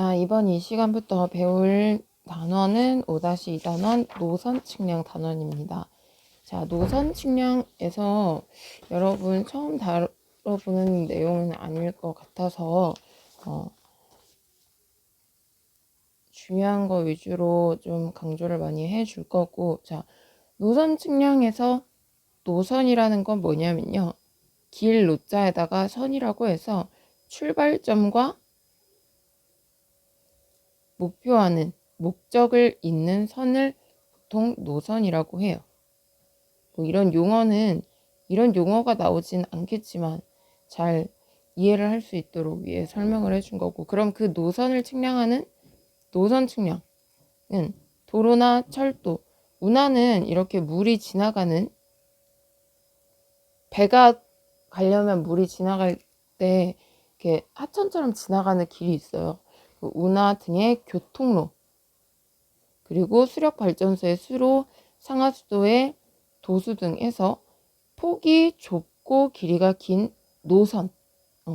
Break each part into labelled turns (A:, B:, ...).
A: 이번 이 시간부터 배울 단원은 5-2단원 노선 측량 단원입니다. 자, 노선 측량에서 여러분 처음 다뤄보는 내용은 아닐 것 같아서 중요한 거 위주로 좀 강조를 많이 해줄 거고, 자, 노선 측량에서 노선이라는 건 뭐냐면요, 길 노자에다가 선이라고 해서 출발점과 목표하는 목적을 잇는 선을 보통 노선이라고 해요. 이런 용어가 나오진 않겠지만 잘 이해를 할 수 있도록 위해 설명을 해준 거고, 그럼 그 노선을 측량하는 노선 측량은 도로나 철도, 운하는 이렇게 물이 지나가는, 배가 가려면 물이 지나갈 때 이렇게 하천처럼 지나가는 길이 있어요. 운하 등의 교통로, 그리고 수력발전소의 수로, 상하수도의 도수 등에서 폭이 좁고 길이가 긴 노선,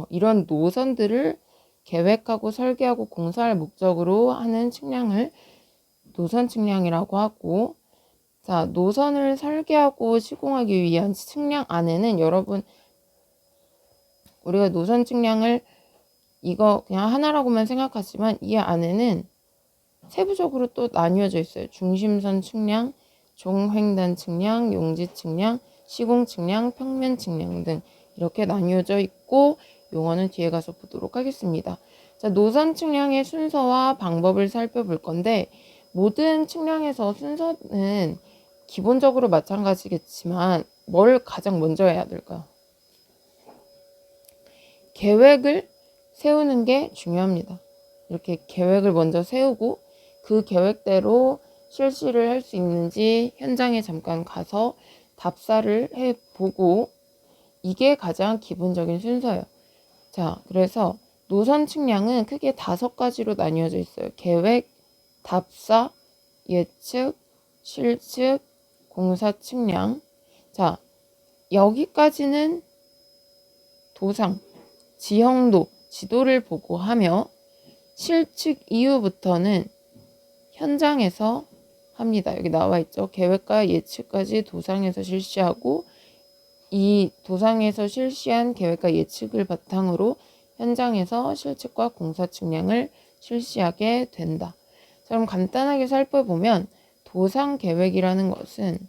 A: 이런 노선들을 계획하고 설계하고 공사할 목적으로 하는 측량을 노선 측량이라고 하고, 자, 노선을 설계하고 시공하기 위한 측량 안에는 여러분, 우리가 노선 측량을 이거 그냥 하나라고만 생각하지만 이 안에는 세부적으로 또 나뉘어져 있어요. 중심선 측량, 종횡단 측량, 용지 측량, 시공 측량, 평면 측량 등 이렇게 나뉘어져 있고, 용어는 뒤에 가서 보도록 하겠습니다. 자, 노선 측량의 순서와 방법을 살펴볼 건데, 모든 측량에서 순서는 기본적으로 마찬가지겠지만 뭘 가장 먼저 해야 될까요? 계획을 세우는 게 중요합니다. 이렇게 계획을 먼저 세우고 그 계획대로 실시를 할 수 있는지 현장에 잠깐 가서 답사를 해보고, 이게 가장 기본적인 순서예요. 자, 그래서 노선 측량은 크게 5가지로 나뉘어져 있어요. 계획, 답사, 예측, 실측, 공사 측량. 자, 여기까지는 도상, 지형도, 지도를 보고 하며, 실측 이후부터는 현장에서 합니다. 여기 나와 있죠. 계획과 예측까지 도상에서 실시하고, 이 도상에서 실시한 계획과 예측을 바탕으로 현장에서 실측과 공사 측량을 실시하게 된다. 자, 그럼 간단하게 살펴보면 도상 계획이라는 것은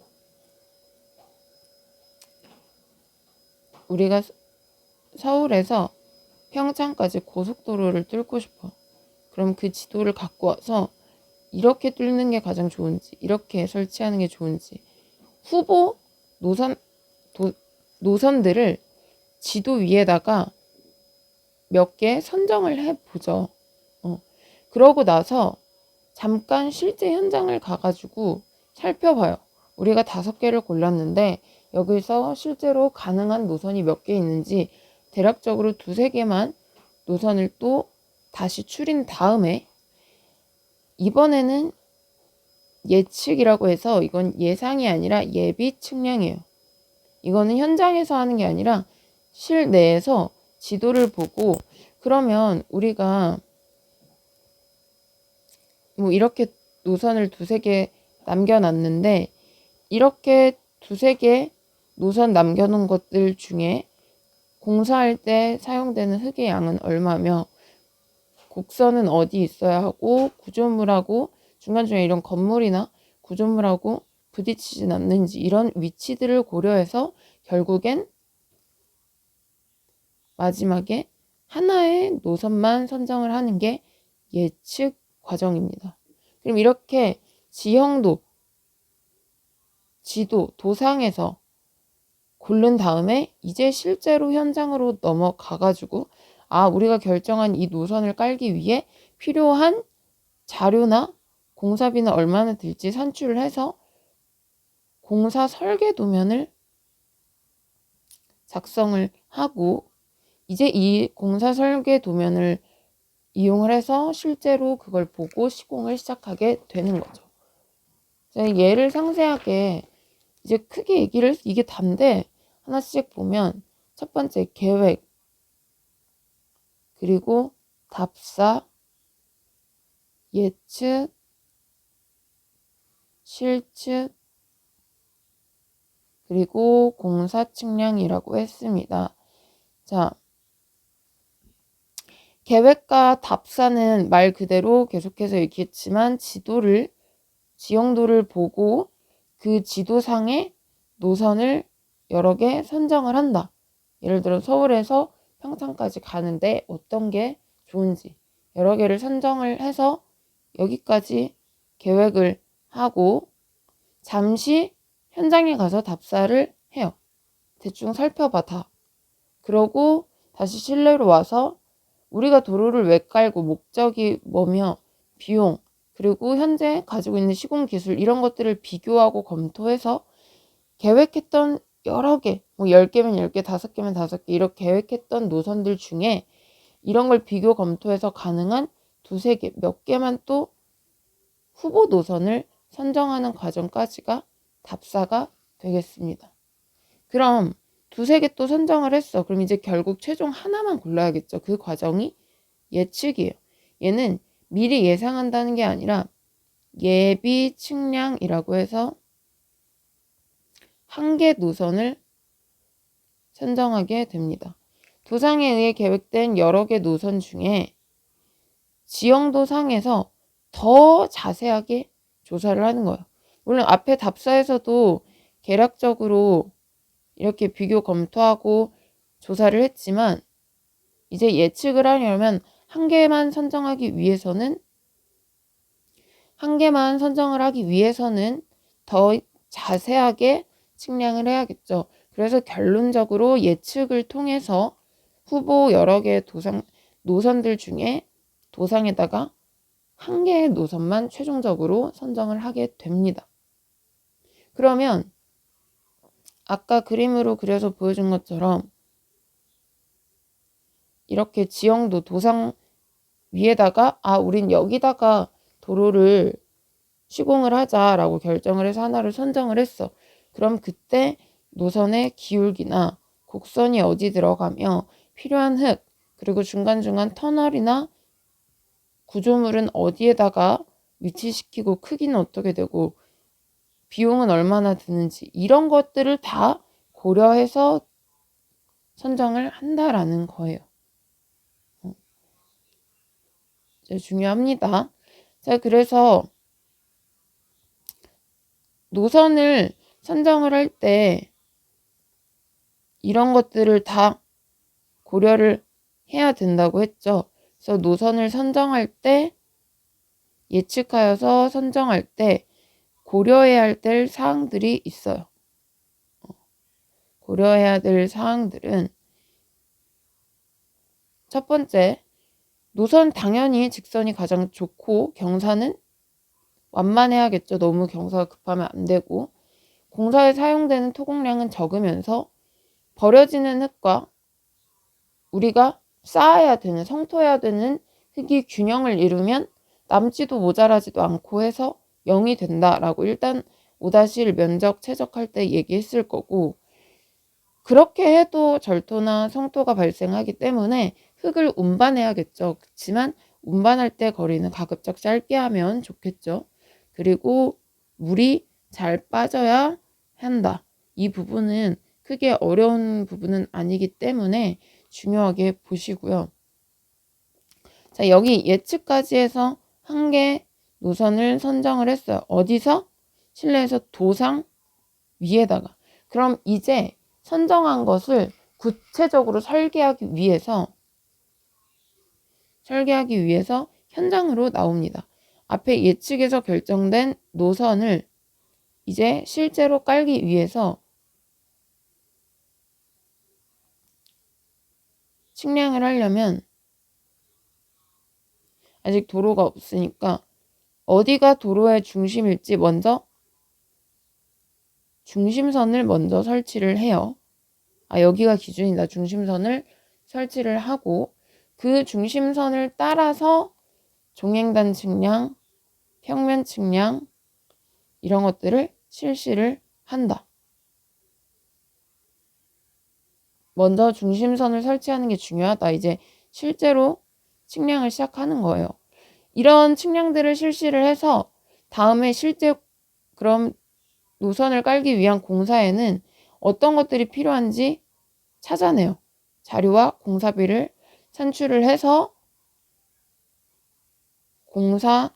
A: 우리가 서울에서 평창까지 고속도로를 뚫고 싶어. 그럼 그 지도를 갖고 와서 이렇게 뚫는 게 가장 좋은지, 이렇게 설치하는 게 좋은지, 후보 노선들을 지도 위에다가 몇 개 선정을 해보죠. 그러고 나서 잠깐 실제 현장을 가가지고 살펴봐요. 우리가 5개를 골랐는데 여기서 실제로 가능한 노선이 몇 개 있는지 대략적으로 2-3개만 노선을 또 다시 추린 다음에, 이번에는 예측이라고 해서 이건 예상이 아니라 예비 측량이에요. 이거는 현장에서 하는 게 아니라 실내에서 지도를 보고, 그러면 우리가 이렇게 노선을 2-3개 남겨놨는데, 이렇게 2-3개 노선 남겨놓은 것들 중에 공사할 때 사용되는 흙의 양은 얼마며, 곡선은 어디 있어야 하고, 구조물하고 중간중간에 이런 건물이나 구조물하고 부딪히진 않는지, 이런 위치들을 고려해서 결국엔 마지막에 하나의 노선만 선정을 하는 게 예측 과정입니다. 그럼 이렇게 지형도, 지도, 도상에서 고른 다음에 이제 실제로 현장으로 넘어가가지고, 우리가 결정한 이 노선을 깔기 위해 필요한 자료나 공사비는 얼마나 들지 산출을 해서 공사 설계 도면을 작성을 하고, 이제 이 공사 설계 도면을 이용을 해서 실제로 그걸 보고 시공을 시작하게 되는 거죠. 예를 상세하게 이제 크게 얘기를, 이게 단데 하나씩 보면, 첫 번째 계획, 그리고 답사, 예측, 실측, 그리고 공사 측량이라고 했습니다. 자, 계획과 답사는 말 그대로 계속해서 얘기했지만 지형도를 보고 그 지도상의 노선을 여러 개 선정을 한다. 예를 들어 서울에서 평창까지 가는데 어떤 게 좋은지 여러 개를 선정을 해서 여기까지 계획을 하고 잠시 현장에 가서 답사를 해요. 대충 살펴봐 다. 그러고 다시 실내로 와서 우리가 도로를 왜 깔고 목적이 뭐며 비용 그리고 현재 가지고 있는 시공기술 이런 것들을 비교하고 검토해서 계획했던 여러 개, 뭐 10개면 10개, 5개면 5개 이렇게 계획했던 노선들 중에 이런 걸 비교 검토해서 가능한 2-3개, 몇 개만 또 후보 노선을 선정하는 과정까지가 답사가 되겠습니다. 그럼 2-3개 또 선정을 했어. 그럼 이제 결국 최종 하나만 골라야겠죠. 그 과정이 예측이에요. 얘는 미리 예상한다는 게 아니라 예비 측량이라고 해서 한 개 노선을 선정하게 됩니다. 도상에 의해 계획된 여러 개 노선 중에 지형도 상에서 더 자세하게 조사를 하는 거예요. 물론 앞에 답사에서도 개략적으로 이렇게 비교 검토하고 조사를 했지만 이제 예측을 하려면 한 개만 선정을 하기 위해서는 더 자세하게 측량을 해야겠죠. 그래서 결론적으로 예측을 통해서 후보 여러 개의 노선들 중에 도상에다가 한 개의 노선만 최종적으로 선정을 하게 됩니다. 그러면 아까 그림으로 그려서 보여준 것처럼 이렇게 지형도 도상 위에다가 우린 여기다가 도로를 시공을 하자라고 결정을 해서 하나를 선정을 했어. 그럼 그때 노선의 기울기나 곡선이 어디 들어가며 필요한 흙 그리고 중간중간 터널이나 구조물은 어디에다가 위치시키고 크기는 어떻게 되고 비용은 얼마나 드는지 이런 것들을 다 고려해서 선정을 한다라는 거예요. 중요합니다. 자, 그래서 노선을 선정을 할 때 이런 것들을 다 고려를 해야 된다고 했죠. 그래서 노선을 선정할 때 예측하여서 선정할 때 고려해야 될 사항들이 있어요. 고려해야 될 사항들은 첫 번째, 노선 당연히 직선이 가장 좋고 경사는 완만해야겠죠. 너무 경사가 급하면 안 되고 공사에 사용되는 토공량은 적으면서 버려지는 흙과 우리가 쌓아야 되는 성토해야 되는 흙이 균형을 이루면 남지도 모자라지도 않고 해서 0이 된다라고 일단 5-1 면적 최적할 때 얘기했을 거고 그렇게 해도 절토나 성토가 발생하기 때문에 흙을 운반해야겠죠. 그렇지만 운반할 때 거리는 가급적 짧게 하면 좋겠죠. 그리고 물이 잘 빠져야 한다. 이 부분은 크게 어려운 부분은 아니기 때문에 중요하게 보시고요. 자, 여기 예측까지 해서 한 개 노선을 선정을 했어요. 어디서? 실내에서 도상 위에다가. 그럼 이제 선정한 것을 구체적으로 설계하기 위해서 현장으로 나옵니다. 앞에 예측에서 결정된 노선을 이제 실제로 깔기 위해서 측량을 하려면 아직 도로가 없으니까 어디가 도로의 중심일지 먼저 중심선을 먼저 설치를 해요. 여기가 기준이다. 중심선을 설치를 하고 그 중심선을 따라서 종횡단 측량, 평면 측량 이런 것들을 실시를 한다. 먼저 중심선을 설치하는 게 중요하다. 이제 실제로 측량을 시작하는 거예요. 이런 측량들을 실시를 해서 다음에 실제 그럼 노선을 깔기 위한 공사에는 어떤 것들이 필요한지 찾아내요. 자료와 공사비를 산출을 해서 공사,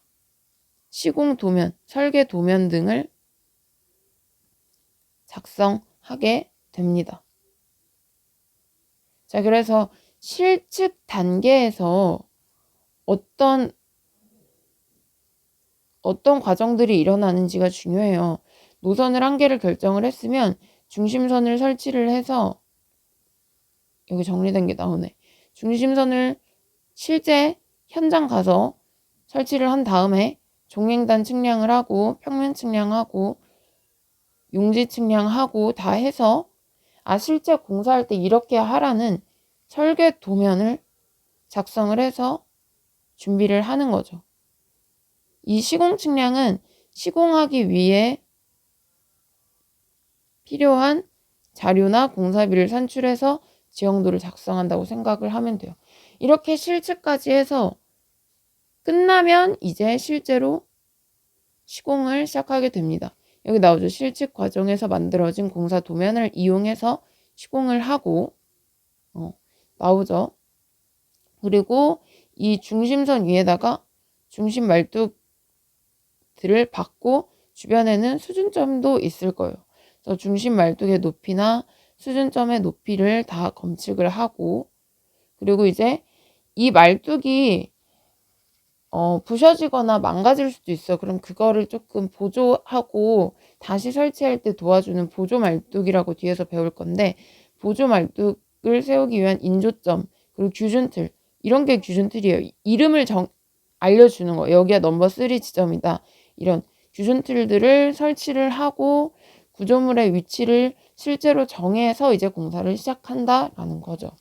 A: 시공 도면, 설계 도면 등을 작성하게 됩니다. 자, 그래서 실측 단계에서 어떤 과정들이 일어나는지가 중요해요. 노선을 한 개를 결정을 했으면 중심선을 설치를 해서 여기 정리된 게 나오네. 중심선을 실제 현장 가서 설치를 한 다음에 종횡단 측량을 하고 평면 측량하고 용지 측량하고 다 해서 실제 공사할 때 이렇게 하라는 설계 도면을 작성을 해서 준비를 하는 거죠. 이 시공 측량은 시공하기 위해 필요한 자료나 공사비를 산출해서 지형도를 작성한다고 생각을 하면 돼요. 이렇게 실측까지 해서 끝나면 이제 실제로 시공을 시작하게 됩니다. 여기 나오죠. 실측 과정에서 만들어진 공사 도면을 이용해서 시공을 하고 나오죠. 그리고 이 중심선 위에다가 중심 말뚝들을 받고 주변에는 수준점도 있을 거예요. 그래서 중심 말뚝의 높이나 수준점의 높이를 다 검측을 하고 그리고 이제 이 말뚝이 부셔지거나 망가질 수도 있어. 그럼 그거를 조금 보조하고 다시 설치할 때 도와주는 보조 말뚝이라고 뒤에서 배울 건데 보조 말뚝을 세우기 위한 인조점 그리고 규준틀 이런 게 규준틀이에요. 이름을 알려주는 거예요. 여기가 넘버 3 지점이다. 이런 규준틀들을 설치를 하고 구조물의 위치를 실제로 정해서 이제 공사를 시작한다라는 거죠.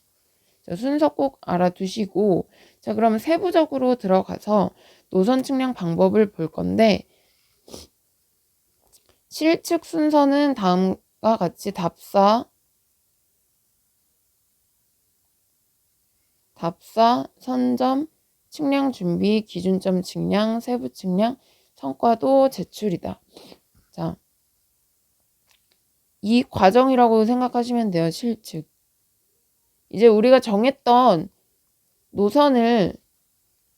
A: 순서 꼭 알아두시고 자 그러면 세부적으로 들어가서 노선 측량 방법을 볼 건데 실측 순서는 다음과 같이 답사, 선점, 측량 준비, 기준점 측량, 세부 측량, 성과도 제출이다. 자, 이 과정이라고 생각하시면 돼요. 실측. 이제 우리가 정했던 노선을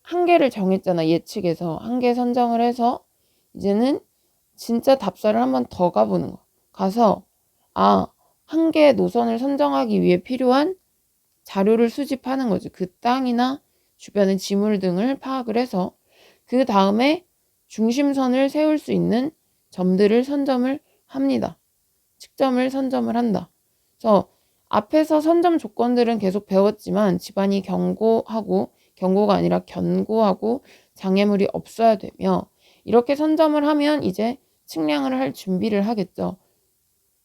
A: 한 개를 정했잖아. 예측에서 한 개 선정을 해서 이제는 진짜 답사를 한번 더 가보는 거. 가서 한 개의 노선을 선정하기 위해 필요한 자료를 수집하는 거죠. 그 땅이나 주변의 지물 등을 파악을 해서 그 다음에 중심선을 세울 수 있는 점들을 선점을 합니다. 측점을 선점을 한다. 그래서 앞에서 선점 조건들은 계속 배웠지만 집안이 경고가 아니라 견고하고 장애물이 없어야 되며 이렇게 선점을 하면 이제 측량을 할 준비를 하겠죠.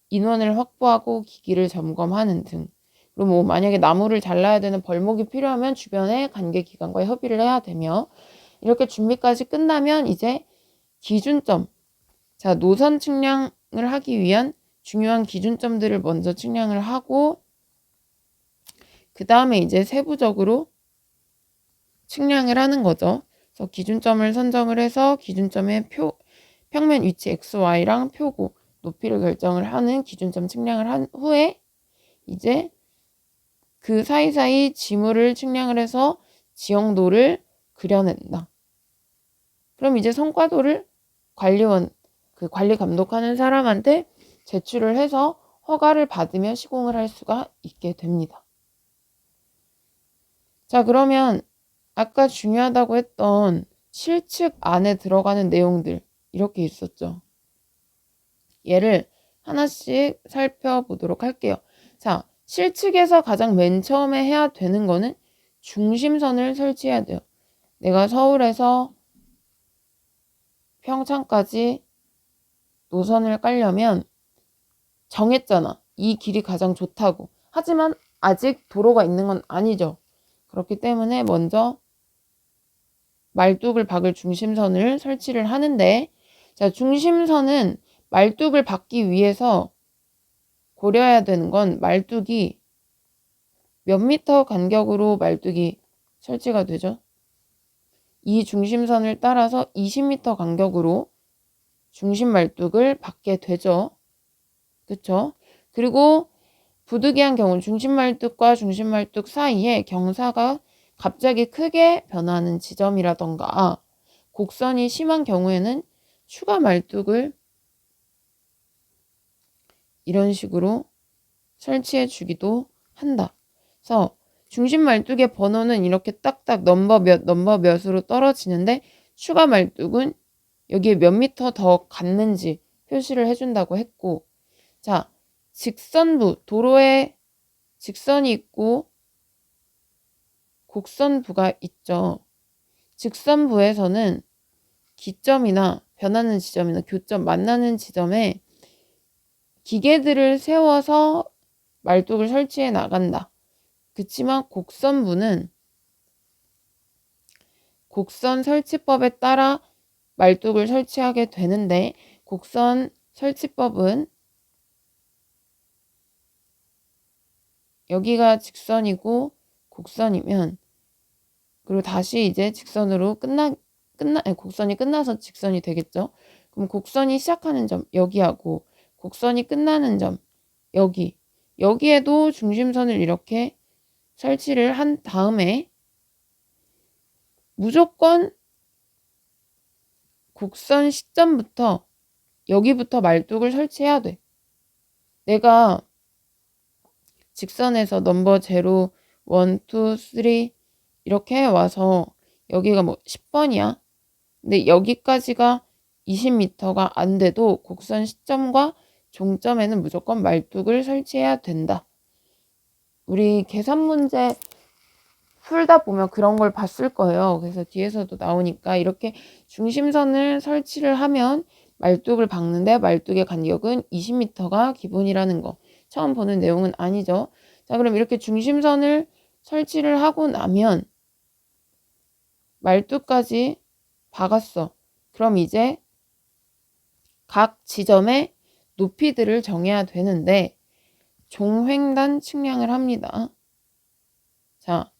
A: 인원을 확보하고 기기를 점검하는 등. 그리고 뭐 만약에 나무를 잘라야 되는 벌목이 필요하면 주변의 관계기관과 협의를 해야 되며 이렇게 준비까지 끝나면 이제 기준점. 자, 노선 측량을 하기 위한 중요한 기준점들을 먼저 측량을 하고 그 다음에 이제 세부적으로 측량을 하는 거죠. 그래서 기준점을 선정을 해서 기준점의 평면 위치 XY랑 표고 높이를 결정을 하는 기준점 측량을 한 후에 이제 그 사이사이 지물을 측량을 해서 지형도를 그려낸다. 그럼 이제 성과도를 관리 감독하는 사람한테 제출을 해서 허가를 받으며 시공을 할 수가 있게 됩니다. 자, 그러면 아까 중요하다고 했던 실측 안에 들어가는 내용들 이렇게 있었죠. 얘를 하나씩 살펴보도록 할게요. 자, 실측에서 가장 맨 처음에 해야 되는 거는 중심선을 설치해야 돼요. 내가 서울에서 평창까지 노선을 깔려면 정했잖아. 이 길이 가장 좋다고. 하지만 아직 도로가 있는 건 아니죠. 그렇기 때문에 먼저 말뚝을 박을 중심선을 설치를 하는데 자, 중심선은 말뚝을 박기 위해서 고려해야 되는 건 말뚝이 몇 미터 간격으로 말뚝이 설치가 되죠? 이 중심선을 따라서 20m 간격으로 중심 말뚝을 받게 되죠. 그쵸? 그리고 부득이한 경우 중심 말뚝과 중심 말뚝 사이에 경사가 갑자기 크게 변하는 지점이라던가 곡선이 심한 경우에는 추가 말뚝을 이런 식으로 설치해 주기도 한다. 그래서 중심 말뚝의 번호는 이렇게 딱딱 넘버 몇으로 떨어지는데 추가 말뚝은 여기에 몇 미터 더 갔는지 표시를 해준다고 했고, 자, 직선부, 도로에 직선이 있고 곡선부가 있죠. 직선부에서는 기점이나 변하는 지점이나 교점 만나는 지점에 기계들을 세워서 말뚝을 설치해 나간다. 그치만 곡선부는 곡선 설치법에 따라 말뚝을 설치하게 되는데, 곡선 설치법은 여기가 직선이고 곡선이면, 그리고 다시 이제 직선으로 곡선이 끝나서 직선이 되겠죠. 그럼 곡선이 시작하는 점 여기하고 곡선이 끝나는 점 여기에도 중심선을 이렇게 설치를 한 다음에 무조건 곡선 시점부터 여기부터 말뚝을 설치해야 돼. 내가 직선에서 넘버 0, 1, 2, 3 이렇게 와서 여기가 뭐 10번이야. 근데 여기까지가 20m가 안 돼도 곡선 시점과 종점에는 무조건 말뚝을 설치해야 된다. 우리 계산 문제 풀다 보면 그런 걸 봤을 거예요. 그래서 뒤에서도 나오니까 이렇게 중심선을 설치를 하면 말뚝을 박는데 말뚝의 간격은 20m가 기본이라는 거. 처음 보는 내용은 아니죠. 자, 그럼 이렇게 중심선을 설치를 하고 나면 말뚝까지 박았어. 그럼 이제 각 지점의 높이들을 정해야 되는데 종횡단 측량을 합니다. 자,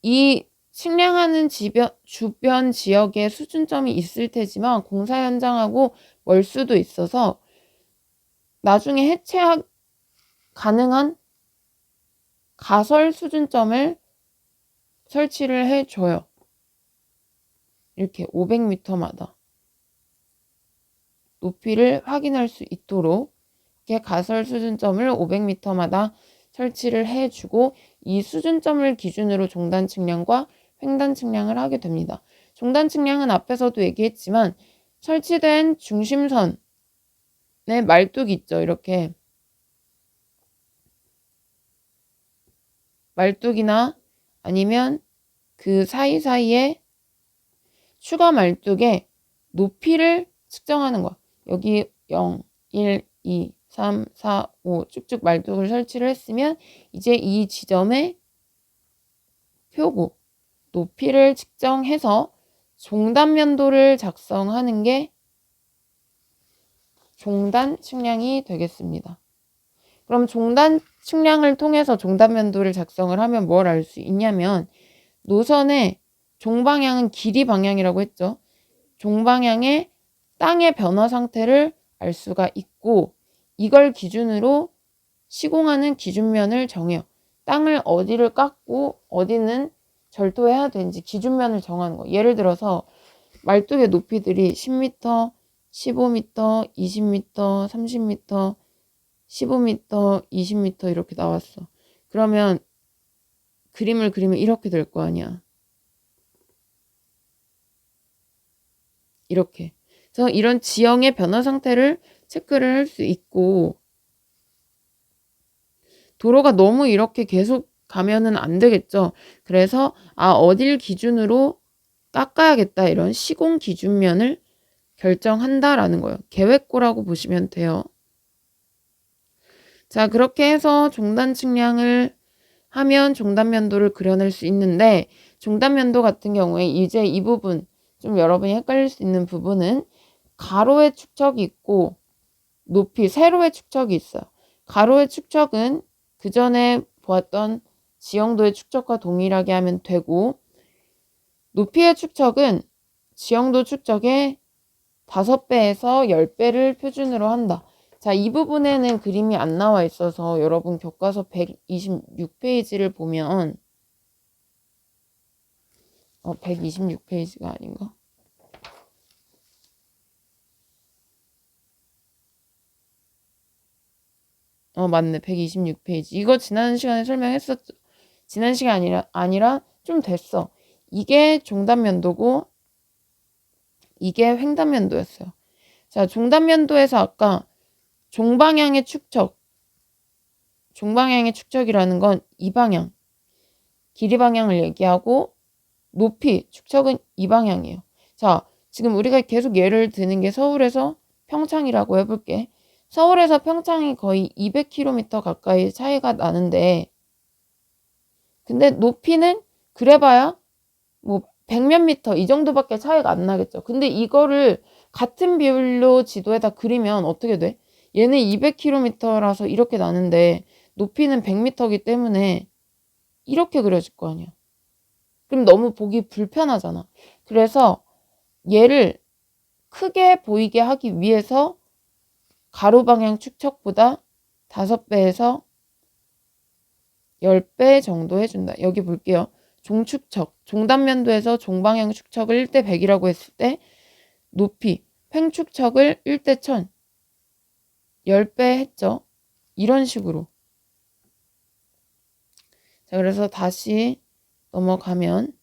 A: 이 측량하는 주변 지역에 수준점이 있을 테지만 공사 현장하고 멀 수도 있어서 나중에 해체 가능한 가설 수준점을 설치를 해줘요. 이렇게 500m마다 높이를 확인할 수 있도록 이렇게 가설 수준점을 500m마다 설치를 해주고, 이 수준점을 기준으로 종단 측량과 횡단 측량을 하게 됩니다. 종단 측량은 앞에서도 얘기했지만 설치된 중심선에 말뚝이 있죠. 이렇게 말뚝이나 아니면 그 사이사이에 추가 말뚝의 높이를 측정하는 거야. 여기 0, 1, 2, 3, 4, 5 쭉쭉 말뚝을 설치를 했으면 이제 이 지점의 표고 높이를 측정해서 종단면도를 작성하는 게 종단 측량이 되겠습니다. 그럼 종단 측량을 통해서 종단면도를 작성을 하면 뭘 알 수 있냐면, 노선의 종방향은 길이 방향이라고 했죠. 종방향의 땅의 변화 상태를 알 수가 있고, 이걸 기준으로 시공하는 기준면을 정해요. 땅을 어디를 깎고 어디는 절도해야 되는지 기준면을 정하는 거. 예를 들어서 말뚝의 높이들이 10m, 15m, 20m, 30m, 15m, 20m 이렇게 나왔어. 그러면 그림을 그리면 이렇게 될 거 아니야. 이렇게. 그래서 이런 지형의 변화 상태를 체크를 할 수 있고, 도로가 너무 이렇게 계속 가면은 안 되겠죠. 그래서 어딜 기준으로 깎아야겠다, 이런 시공 기준면을 결정한다라는 거예요. 계획고라고 보시면 돼요. 자, 그렇게 해서 종단 측량을 하면 종단면도를 그려낼 수 있는데, 종단면도 같은 경우에 이제 이 부분 좀 여러분이 헷갈릴 수 있는 부분은 가로의 축척이 있고 높이, 세로의 축척이 있어요. 가로의 축척은 그 전에 보았던 지형도의 축척과 동일하게 하면 되고, 높이의 축척은 지형도 축척의 5배에서 10배를 표준으로 한다. 자, 이 부분에는 그림이 안 나와 있어서 여러분 교과서 126페이지를 보면 126페이지가 아닌가? 맞네. 126페이지. 이거 지난 시간에 설명했었죠. 지난 시간이 아니라 좀 됐어. 이게 종단면도고 이게 횡단면도였어요. 자, 종단면도에서 아까 종방향의 축척이라는 건 이 방향, 길이 방향을 얘기하고 높이, 축척은 이 방향이에요. 자, 지금 우리가 계속 예를 드는 게 서울에서 평창이라고 해볼게. 서울에서 평창이 거의 200km 가까이 차이가 나는데 근데 높이는 그래봐야 뭐 100몇 미터 이 정도밖에 차이가 안 나겠죠. 근데 이거를 같은 비율로 지도에다 그리면 어떻게 돼? 얘는 200km라서 이렇게 나는데 높이는 100m이기 때문에 이렇게 그려질 거 아니야. 그럼 너무 보기 불편하잖아. 그래서 얘를 크게 보이게 하기 위해서 가로 방향 축척보다 5배에서 10배 정도 해준다. 여기 볼게요. 종축척, 종단면도에서 종방향 축척을 1대 100이라고 했을 때 높이, 횡축척을 1대 1000, 10배 했죠. 이런 식으로. 자, 그래서 다시 넘어가면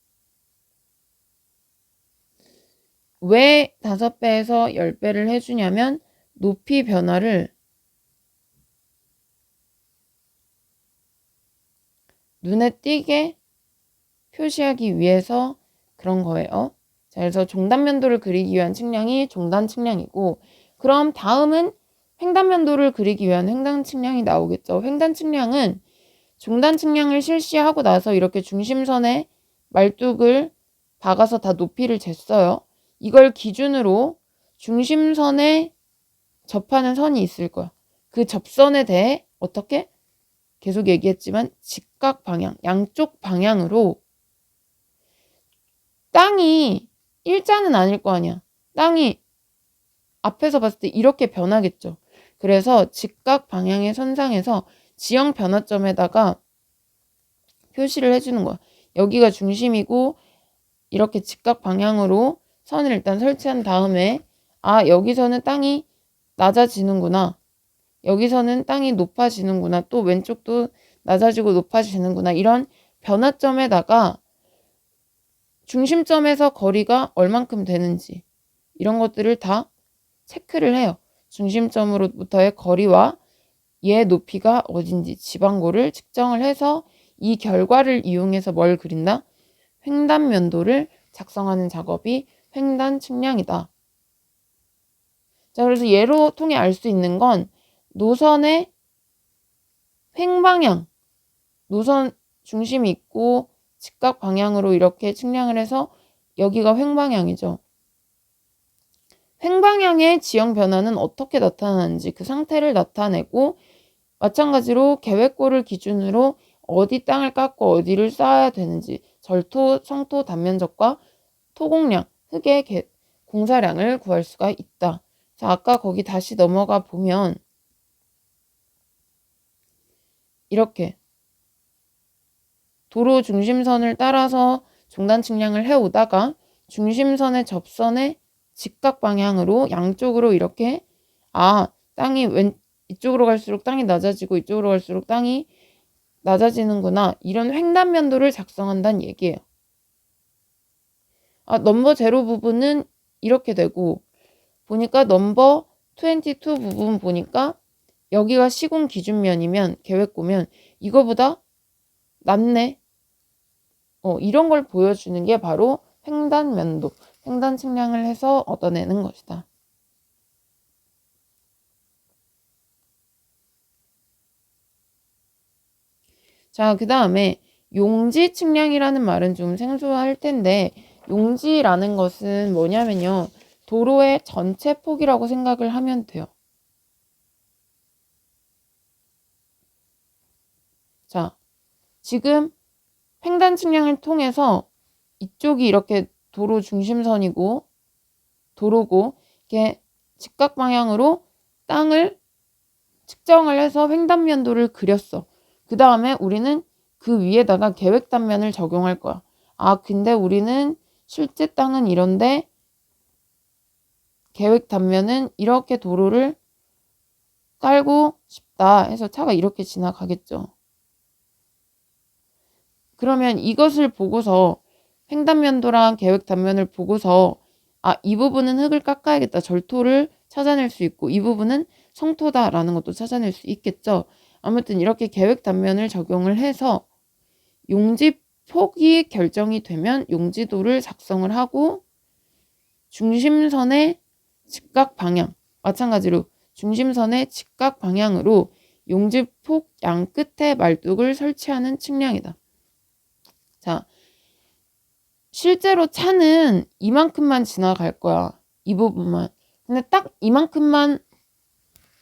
A: 왜 5배에서 10배를 해주냐면 높이 변화를 눈에 띄게 표시하기 위해서 그런 거예요. 자, 그래서 종단면도를 그리기 위한 측량이 종단 측량이고 그럼 다음은 횡단면도를 그리기 위한 횡단 측량이 나오겠죠. 횡단 측량은 종단 측량을 실시하고 나서 이렇게 중심선에 말뚝을 박아서 다 높이를 쟀어요. 이걸 기준으로 중심선에 접하는 선이 있을 거야. 그 접선에 대해 어떻게? 계속 얘기했지만 직각 방향, 양쪽 방향으로 땅이 일자는 아닐 거 아니야. 땅이 앞에서 봤을 때 이렇게 변하겠죠. 그래서 직각 방향의 선상에서 지형 변화점에다가 표시를 해주는 거야. 여기가 중심이고 이렇게 직각 방향으로 선을 일단 설치한 다음에 여기서는 땅이 낮아지는구나. 여기서는 땅이 높아지는구나. 또 왼쪽도 낮아지고 높아지는구나. 이런 변화점에다가 중심점에서 거리가 얼만큼 되는지 이런 것들을 다 체크를 해요. 중심점으로부터의 거리와 얘의 높이가 어딘지 지방고를 측정을 해서 이 결과를 이용해서 뭘 그린다? 횡단면도를 작성하는 작업이 횡단 측량이다. 자, 그래서 예로 통해 알 수 있는 건 노선의 횡방향, 노선 중심이 있고 직각 방향으로 이렇게 측량을 해서 여기가 횡방향이죠. 횡방향의 지형 변화는 어떻게 나타나는지 그 상태를 나타내고 마찬가지로 계획고를 기준으로 어디 땅을 깎고 어디를 쌓아야 되는지 절토, 성토 단면적과 토공량, 흙의 공사량을 구할 수가 있다. 자, 아까 거기 다시 넘어가 보면 이렇게 도로 중심선을 따라서 종단 측량을 해오다가 중심선의 접선의 직각 방향으로 양쪽으로 이렇게 땅이 이쪽으로 갈수록 땅이 낮아지고 이쪽으로 갈수록 땅이 낮아지는구나. 이런 횡단면도를 작성한다는 얘기예요. 넘버 제로 부분은 이렇게 되고 보니까 넘버 22 부분 보니까 여기가 시공 기준면이면 계획고면 이거보다 낮네. 이런 걸 보여주는 게 바로 횡단면도, 횡단 측량을 해서 얻어내는 것이다. 자, 그 다음에 용지 측량이라는 말은 좀 생소할 텐데 용지라는 것은 뭐냐면요. 도로의 전체 폭이라고 생각을 하면 돼요. 자, 지금 횡단 측량을 통해서 이쪽이 이렇게 도로 중심선이고 도로고 이렇게 직각 방향으로 땅을 측정을 해서 횡단면도를 그렸어. 그 다음에 우리는 그 위에다가 계획 단면을 적용할 거야. 아, 근데 우리는 실제 땅은 이런데 계획 단면은 이렇게 도로를 깔고 싶다 해서 차가 이렇게 지나가겠죠. 그러면 이것을 보고서 횡단면도랑 계획 단면을 보고서 아, 이 부분은 흙을 깎아야겠다. 절토를 찾아낼 수 있고 이 부분은 성토다라는 것도 찾아낼 수 있겠죠. 아무튼 이렇게 계획 단면을 적용을 해서 용지 폭이 결정이 되면 용지도를 작성을 하고 중심선의 직각 방향, 마찬가지로 중심선의 직각 방향으로 용지폭 양끝에 말뚝을 설치하는 측량이다. 자, 실제로 차는 이만큼만 지나갈 거야. 이 부분만. 근데 딱 이만큼만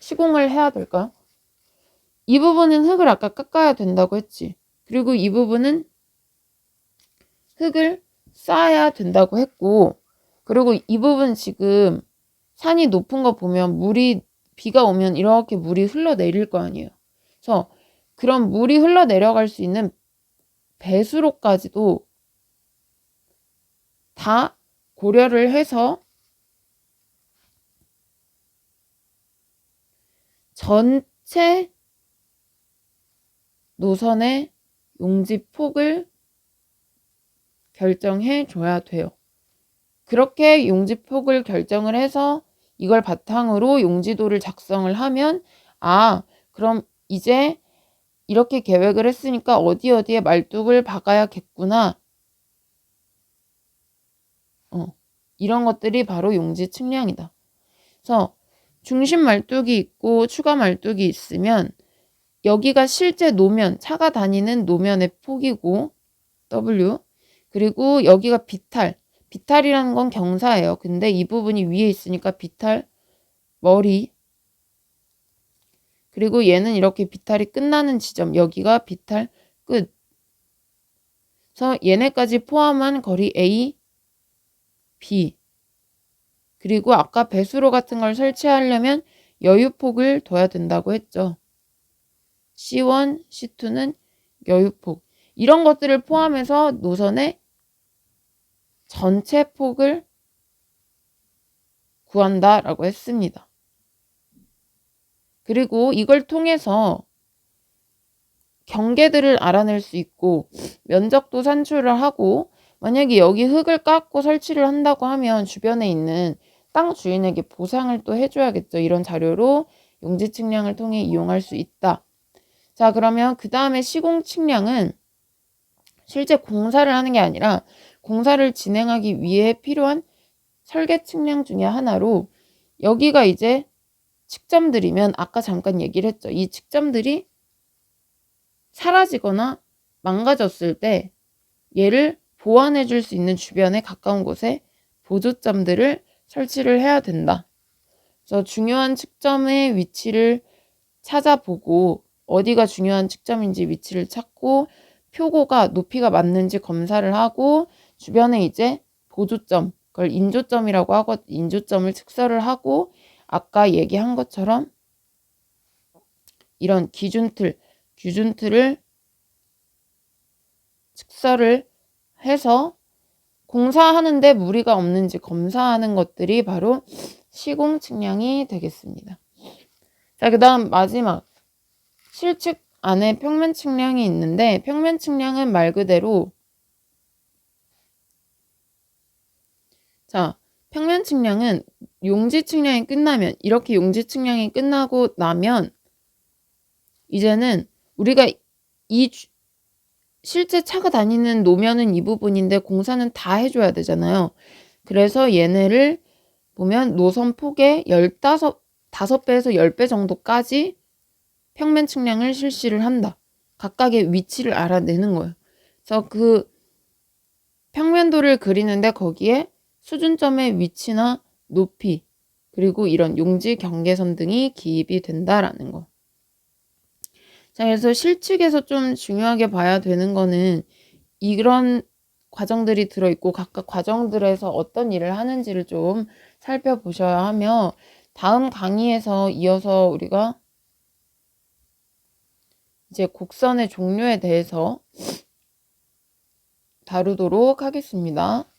A: 시공을 해야 될까요? 이 부분은 흙을 아까 깎아야 된다고 했지. 그리고 이 부분은 흙을 쌓아야 된다고 했고, 그리고 이 부분 지금 산이 높은 거 보면 비가 오면 이렇게 물이 흘러내릴 거 아니에요. 그래서 그런 물이 흘러내려갈 수 있는 배수로까지도 다 고려를 해서 전체 노선의 용지폭을 결정해 줘야 돼요. 그렇게 용지폭을 결정을 해서 이걸 바탕으로 용지도를 작성을 하면 아, 그럼 이제 이렇게 계획을 했으니까 어디에 말뚝을 박아야겠구나. 이런 것들이 바로 용지 측량이다. 그래서 중심 말뚝이 있고 추가 말뚝이 있으면 여기가 실제 노면, 차가 다니는 노면의 폭이고 W, 그리고 여기가 비탈. 비탈이라는 건 경사예요. 근데 이 부분이 위에 있으니까 비탈 머리. 그리고 얘는 이렇게 비탈이 끝나는 지점. 여기가 비탈 끝. 그래서 얘네까지 포함한 거리 A, B. 그리고 아까 배수로 같은 걸 설치하려면 여유폭을 둬야 된다고 했죠. C1, C2는 여유폭. 이런 것들을 포함해서 노선의 전체 폭을 구한다라고 했습니다. 그리고 이걸 통해서 경계들을 알아낼 수 있고 면적도 산출을 하고 만약에 여기 흙을 깎고 설치를 한다고 하면 주변에 있는 땅 주인에게 보상을 또 해줘야겠죠. 이런 자료로 용지 측량을 통해 이용할 수 있다. 자, 그러면 그 다음에 시공 측량은 실제 공사를 하는 게 아니라 공사를 진행하기 위해 필요한 설계 측량 중에 하나로 여기가 이제 측점들이면 아까 잠깐 얘기를 했죠. 이 측점들이 사라지거나 망가졌을 때 얘를 보완해 줄 수 있는 주변에 가까운 곳에 보조점들을 설치를 해야 된다. 그래서 중요한 측점의 위치를 찾아보고 어디가 중요한 측점인지 위치를 찾고 표고가 높이가 맞는지 검사를 하고 주변에 이제 보조점, 그걸 인조점이라고 하고 인조점을 측설을 하고 아까 얘기한 것처럼 이런 규준틀을 측설을 해서 공사하는데 무리가 없는지 검사하는 것들이 바로 시공 측량이 되겠습니다. 자, 그 다음 마지막 실측 안에 평면 측량이 있는데 평면 측량은 말 그대로 자, 평면 측량은 용지 측량이 끝나면 이렇게 용지 측량이 끝나고 나면 이제는 우리가 실제 차가 다니는 노면은 이 부분인데 공사는 다 해줘야 되잖아요. 그래서 얘네를 보면 노선 폭의 5배에서 10배 정도까지 평면 측량을 실시를 한다. 각각의 위치를 알아내는 거예요. 그래서 그 평면도를 그리는데 거기에 수준점의 위치나 높이 그리고 이런 용지 경계선 등이 기입이 된다라는 거. 자, 그래서 실측에서 좀 중요하게 봐야 되는 거는 이런 과정들이 들어있고 각각 과정들에서 어떤 일을 하는지를 좀 살펴보셔야 하며, 다음 강의에서 이어서 우리가 이제 곡선의 종류에 대해서 다루도록 하겠습니다.